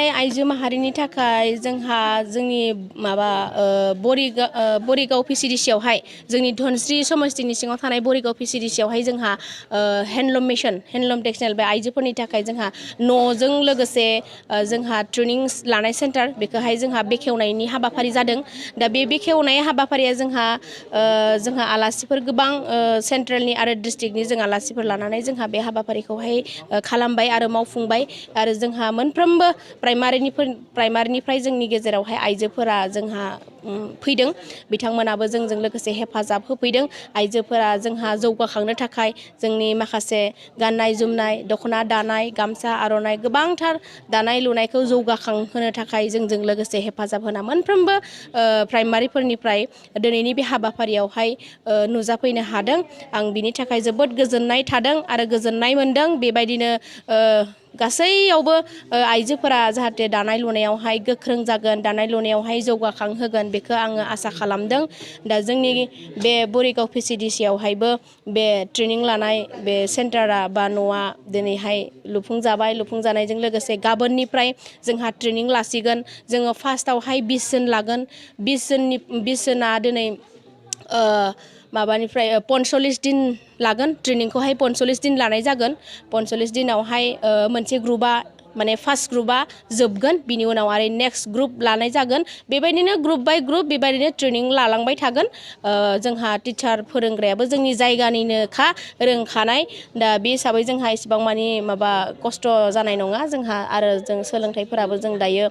समाजावहाय आइजो माहारिनि थाखाय जोंहा जोंनि माबा बरिगाव VCDC आवहाय जोंनि धनस्री समस्तिनि सिङाव थानाय बरिगाव VCDC आवहाय जोंहा हेन्डलुम मिशन हेन्डलुम टेक्सटाइल बे आइजोफोरनि थाखाय जोंहा न'जों लोगोसे जोंहा ट्रेनिं लानाय सेन्टार बेखौहाय जोंहा बेखेवनायनि हाबाफारि जादों दा बे बेखेवनाय हाबाफारिया जोंहा आलासिफोर गोबां सेन्ट्रेलनि आरो डिस्ट्रिक्टनि जों आलासिफोर लानानै जोंहा बे हाबाफारिखौहाय खालामबाय आरो मावफुंबाय आरो जोंहा मोनफ्रोमबो प्राइमारिनिफ्राय जोंनि गेजेरावहाय आइजोफोरा जोंहा फैदों बिथांमोनाबो जोंजों लोगोसे हेफाजाब होफैदों आइजोफोरा जोंहा जौगाखांनो थाखाय जोंनि माखासे गाननाय जोमनाय दख'ना दानाय गामसा आर'नाइ गोबांथार दानाय लुनायखौ जौगाखांहोनो थाखाय जोंजों लोगोसे हेफाजाब होना मोनफ्रोमबो प्राइमारिफोरनिफ्राय दिनैनि बे हाबाफारियावहाय नुजाफैनो हादों आं बिनि थाखाय जोबोद गोजोननाय थादों आरो गोजोननाय मोनदों बेबायदिनो गासैयावबो आइजोफोरा जाहाथे दानाय लुनायावहाय गोख्रों जागोन दानाय लुनायावहाय जौगाखांहोगोन बेखौ आङो आसा खालामदों दा जोंनि बे बरिगाव VCDC आवहायबो बे ट्रेनिं लानाय बे सेन्टारा बा न'आ दिनैहाय लुफुंजानायजों लोगोसे गाबोननिफ्राय जोंहा ट्रेनिं लासिगोन जोङो फार्स्टआवहाय 20 जन लागोन 20 जोना दिनै माबानिफ्राय 45 दिन लागोन ट्रेनिंखौहाय 45 दिन लानाय जागोन 45 दिनावहाय मोनसे ग्रुपआ माने फार्स्ट ग्रुपआ जोबगोन बिनि उनाव आरो नेक्स्ट ग्रुप लानाय जागोन बेबायदिनो ग्रुप बाय ग्रुप बेबायदिनो ट्रेनिं लालांबाय थागोन जोंहा टिचार फोरोंग्रायाबो जोंनि जायगानिनोखा रोंखानाय दा बे हिसाबै जोंहा इसेबां मानि माबा खस्थ' जानाय नङा जोंहा आरो जों सोलोंथाइफोराबो जों दायो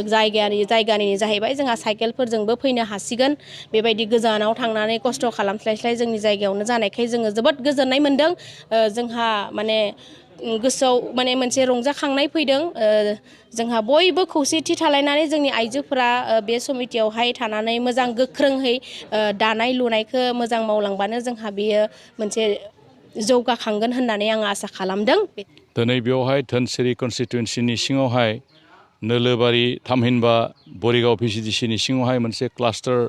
जायगानि जाहैबाय जोंहा साइकेलफोरजोंबो फैनो हासिगोन बेबायदि गोजानाव थांनानै खस्थ' खालामस्लायस्लाय जोंनि जायगायावनो जानायखाय जोङो जोबोद गोजोननाय मोनदों जोंहा माने गोसोआव माने मोनसे रंजाखांनाय फैदों जोंहा बयबो खौसेथि थालायनानै जोंनि आइजोफोरा बे समितियावहाय थानानै मोजां गोख्रोंहै दानाय लुनायखौ मोजां मावलांबानो जोंहा बेयो मोनसे जौगाखांगोन होननानै आं आसा खालामदों दिनै बेवहाय धोनसिरि कनस्टिटुवेन्सिनि सिङावहाय नोलोबारि थामहिनबा बरिगाव VCDCनि सिङावहाय मोनसे क्लास्टार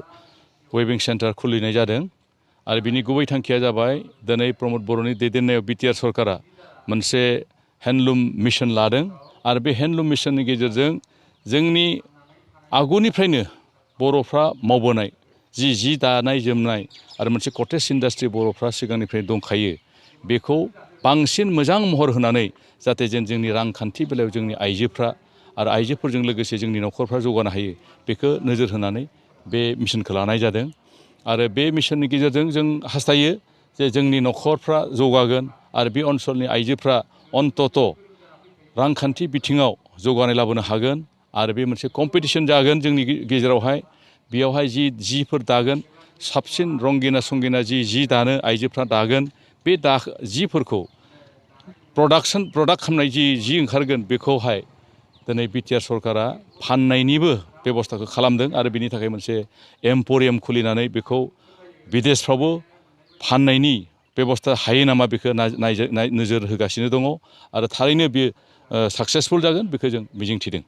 वेभिं सेन्टार खुलिनाय जादों आरो बिनि गुबै थांखिया जाबाय दिनै प्रमद बर'नि दैदेननायाव BTR सरकारा मोनसे हेन्डलुम मिशन लादों आरो बे हेन्डलुम मिशननि गेजेरजों जोंनि आगुनिफ्रायनो बर'फ्रा मावबोनाय जि दानाय जोमनाय आरो मोनसे कटेज इन्डास्ट्रि बर'फ्रा सिगांनिफ्राय दंखायो बेखौ बांसिन मोजां महर होनानै जाहाथे जोंनि रांखान्थि बेलायाव जोंनि आइजोफ्रा आरो आइजोफोरजों लोगोसे जोंनि न'खरफ्रा जौगानो हायो बेखौ नोजोर होनानै बे मिशनखौ लानाय जादों आरो बे मिशननि गेजेरजों जों हास्थायो जे जोंनि न'खरफ्रा जौगागोन आरो बे ओनसोलनि आइजोफ्रा अन्तत रांखान्थि बिथिङाव जौगानाय लाबोनो हागोन आरो बे मोनसे कम्पिटिसन जागोन जोंनि गेजेरावहाय बेयावहाय जिफोर दागोन साबसिन रंगिना संगिना जि दानो आइजोफ्रा दागोन बे जिफोरखौ प्रडाक्ट खालामनाय जि ओंखारगोन बेखौहाय दिनै BTR सरकारा फाननायनिबो बेबस्थाखौ खालामदों आरो बिनि थाखाय मोनसे एम्प'रियाम खुलिनानै बेखौ बिदेशफ्रावबो फाननायनि बेबस्था हायो नामा बेखौ नोजोर होगासिनो दङ आरो थारैनो बेयो साक्सेसफुल जागोन बेखौ जों मिजिंथिदों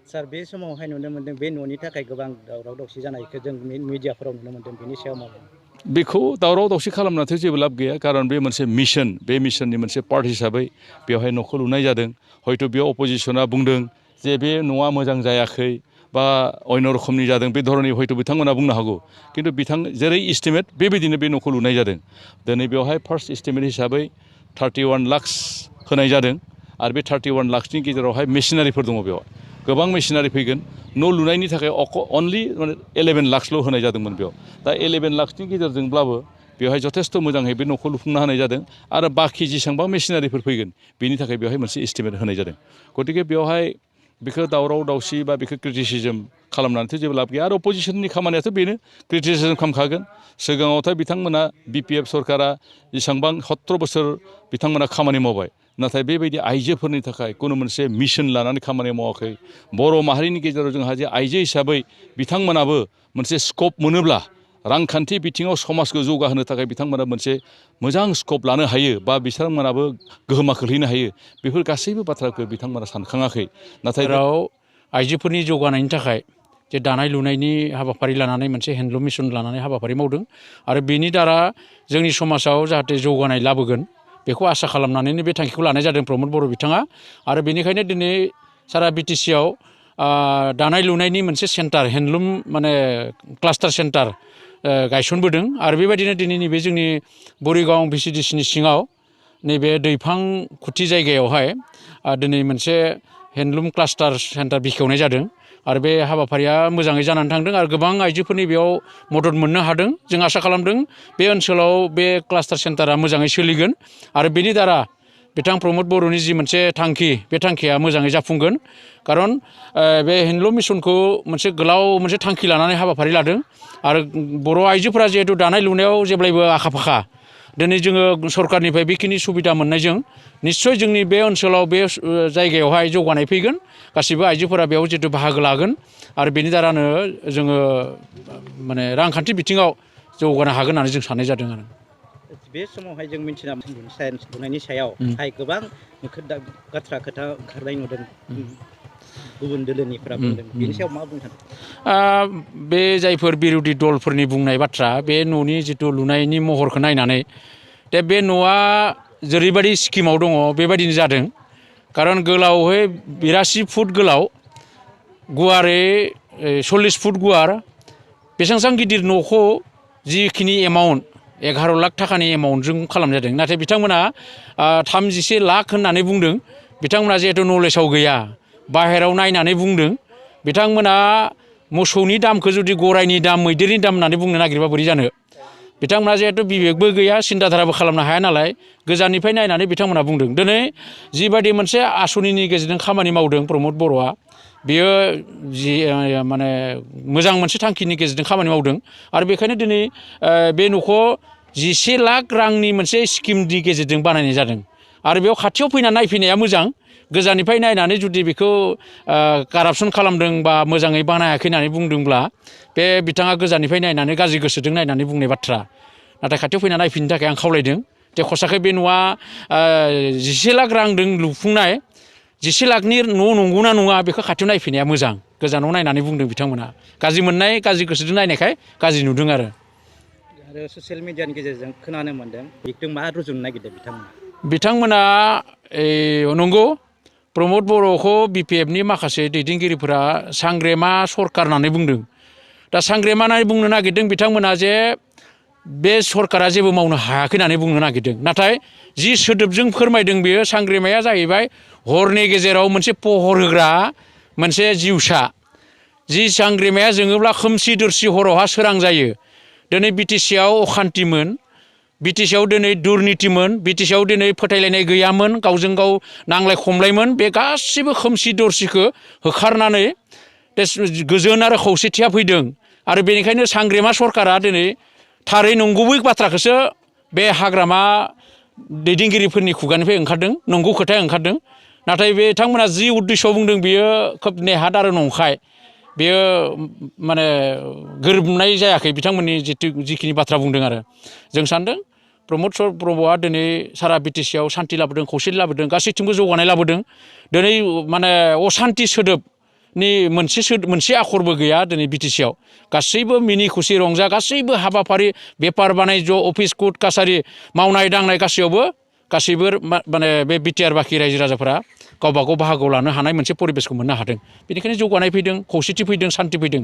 सार बे समावहाय नुनो मोन्दों बे न'नि थाखाय गोबां दावराव दावसि जानायखौ जों मिडियाफोराव नुनो मोन्दों बेनि सायाव मा बेखौ दावराव दावसि खालामनाथ' जेबो लाब गैया खारन बे मोनसे मिशन बे मिशननि मोनसे पार्ट हिसाबै बेवहाय न'खौ लुनाय जादों हयथ' बेयाव अपोजिसना बुंदों जे बे न'आ मोजां जायाखै बा अन्य रोखोमनि जादों बे धरननि हयथ' बिथांमोना बुंनो हागौ खिन्थु जेरै इस्टिमेट बेबायदिनो बे न'खौ लुनाय जादों दिनै बेवहाय फार्स्ट इस्टिमेट हिसाबै 31 लाख होनाय जादों आरो बे 31 लाखनि गेजेरावहाय मेसिनारिफोर दङ बेयाव गोबां मेसिनारि फैगोन न' लुनायनि थाखाय अनलि 11 लाखल' होनाय जादोंमोन बेयाव दा 11 लाखनि गेजेरजोंब्लाबो बेवहाय जथेस्थ' मोजाङै बे न'खौ लुफुंना होनाय जादों आरो बाखि जेसेबां मेसिनारिफोर फैगोन बेनि थाखाय बेवहाय मोनसे इस्टिमेट होनाय जादों गतिके बेवहाय बेखौ दावराव दावसि बा बेखौ क्रिटिसिजम खालामनानैथ' जेबो लाब गैया आरो अपोजिसननि खामानियाथ' बेनो क्रिटिसिजम खालामखागोन सिगाङावथ' बिथांमोना BPF सरकारा जेसेबां 17 बोसोर बिथांमोना खामानि मावबाय नाथाय बेबायदि आइजोफोरनि थाखाय खुनु मोनसे मिशन लानानै खामानि मावाखै बर' माहारिनि गेजेराव जोंहा जे आइजो हिसाबै बिथांमोनाबो मोनसे स्कप मोनोब्ला रांखान्थि बिथिङाव समाजखौ जौगाहोनो थाखाय बिथांमोना मोनसे मोजां स्कप लानो हायो बा बिथांमोनाबो गोहोमा खोख्लैनो हायो बेफोर गासैबो बाथ्राखौ बिथांमोना सानखाङाखै नाथाय आइजोफोरनि जौगानायनि थाखाय जे दानाय लुनायनि हाबाफारि लानानै मोनसे हेन्डलुम मिशन लानानै हाबाफारि मावदों आरो बेनि द्वारा जोंनि समाजाव जाहाथे जौगानाय लाबोगोन बेखौ आसा खालामनानैनो बे थांखिखौ लानाय जादों प्रमद बर' बिथाङा आरो बेनिखायनो दिनै सारा बिटिसिआव दानाय लुनायनि मोनसे सेन्टार हेन्डलुम माने क्लास्टार सेन्टार गायसनबोदों आरो बेबायदिनो दिनै नैबे जोंनि बरिगाव VCDCनि सिङाव नैबे दैफां खुथि जायगायावहाय दिनै मोनसे हेन्डलुम क्लास्टार सेन्टार बेखेवनाय जादों आरो बे हाबाफारिया मोजाङै जानानै थांदों आरो गोबां आइजोफोरनि बेयाव मदद मोननो हादों जों आसा खालामदों बे ओनसोलाव बे क्लास्टार सेन्टारा मोजाङै सोलिगोन आरो बेनि द्वारा बिथां प्रमद बर'नि जि मोनसे थांखि बे थांखिया मोजाङै जाफुंगोन खारन बे हेन्डलुम मिसनखौ मोनसे गोलाव मोनसे थांखि लानानै हाबाफारि लादों आरो बर' आइजोफोरा जिहेतु दानाय लुनायाव जेब्लायबो आखा फाखा दिनै जोङो सरकारनिफ्राय बेखिनि सुबिदा मोननायजों निस्सय जोंनि बे ओनसोलाव बे जायगायावहाय जौगानाय फैगोन गासिबो आइजोफोरा बेयाव जिहेतु बाहागो लागोन आरो बेनि दारानो जोङो माने रांखान्थि बिथिङाव जौगानो हागोन होननानै जों साननाय जादों आरो बे समावहाय जों मिथिना लुनायनि सायावहाय गोबां खोथा ओंखारनाय नुदों गुबुन दोलोनिफ्रा बुंदों बेनि सायाव मा बुंनो सानो बे जायफोर बिरोधि दलफोरनि बुंनाय बाथ्रा बे न'नि जिथु लुनायनि महरखौ नायनानै दा बे न'आ जेरैबायदि स्किमाव दङ बेबायदिनो जादों खारन गोलावै 82 फुट गोलाव गुवारै 40 फुट गुवार बेसेबां गिदिर न'खौ जिखिनि एमाउन्ट 11 लाख थाखानि एमाउन्टजों खालामजादों नाथाय बिथांमोना 31 लाख होननानै बुंदों बिथांमोना जिहेतु नलेजाव गैया बाहेराव नायनानै बुंदों बिथांमोना मोसौनि दामखौ जुदि गराइनि दाम मैदेरनि दाम होननानै बुंनो नागिरबा बोरै जानो बिथांमोना जिहेतु बिबेकबो गैया सिन्ताधाराबो खालामनो हाया नालाय गोजाननिफ्राय नायनानै बिथांमोना बुंदों दिनै जिबायदि मोनसे आसनिनि गेजेरजों खामानि मावदों प्रमद बर'आ बेयो जि माने मोजां मोनसे थांखिनि गेजेरजों खामानि मावदों आरो बेखायनो दिनै बे न'खौ 11 लाख रांनि मोनसे स्किमनि गेजेरजों बानायनाय जादों आरो बेयाव खाथियाव फैनानै नायफैनाया मोजां गोजाननिफ्राय नायनानै जुदि बेखौ कारापसन खालामदों बा मोजाङै बानायाखै होननानै बुंदोंब्ला बे बिथाङा गोजाननिफ्राय नायनानै गाज्रि गोसोजों नायनानै बुंनाय बाथ्रा नाथाय खाथियाव फैनानै नायफिननो थाखाय आं खावलायदों जे खसाखै बे न'आ 11 लाख रांजों लुफुंनाय 11 लाखनि न' नंगौना नङा बेखौ खाथियाव नायफैनाया मोजां गोजानाव नायनानै बुंदों बिथांमोना गाज्रि मोननाय गाज्रि गोसोजों नायनायखाय गाज्रि नुदों आरो ससियेल मिडियानि गेजेरजों खोनानो मोन्दों बेखौ मा रुजुनो नागिरदों बिथांमोना नंगौ प्रमद बर'खौ BPFनि माखासे दैदेनगिरिफोरा सांग्रेमा सरकार होननानै बुंदों दा सांग्रेमा होननानै बुंनो नागिरदों बिथांमोना जे बे सरकारा जेबो मावनो हायाखै होननानै बुंनो नागिरदों नाथाय जि सोदोबजों फोरमायदों बेयो सांग्रेमाया जाहैबाय हरनि गेजेराव मोनसे पहर होग्रा मोनसे जिउसा जि सांग्रेमाया जोङोब्ला खोमसि दरसि हरावहा सोरां जायो दिनै BTCआव अखान्तिमोन BTCआव दिनै दुर्नितिमोन BTCआव दिनै फोथायलायनाय गैयामोन गावजों गाव नांलाय खमलायमोन बे गासिबो खोमसि दरसिखौ होखारनानै गोजोन आरो खौसेथिया फैदों आरो बेनिखायनो सांग्रेमा सरकारा दिनै थारै नंगुबै बाथ्राखौसो बे हाग्रामा दैदेनगिरिफोरनि खुगानिफ्राय ओंखारदों नंगौ खोथाया ओंखारदों नाथाय बिथांमोना जि उद्देश्यआव बुंदों बियो खोब नेहाद आरो नंखाय बेयो माने गोरोबनाय जायाखै बिथांमोननि जिखिनि बाथ्रा बुंदों आरो जों सानदों प्रमद बर'आ दिनै सारा BTCआव सान्थि लाबोदों खौसेथि लाबोदों गासैथिंबो जौगानाय लाबोदों दिनै माने असान्थि सोदोबनि मोनसे आखरबो गैया दिनै BTCआव गासैबो मिनि खुसि रंजा गासैबो हाबाफारि बेफार बानिज्य अफिस कर्ट कासारि मावनाय दांनाय गासैबो माने बे बिटिआर बाखि रायजो राजाफोरा गावबा गाव बाहागोआव लानो हानाय मोनसे परिबेसखौ मोननो हादों बेनिखायनो जौगानाय फैदों खौसेथि फैदों सान्थि फैदों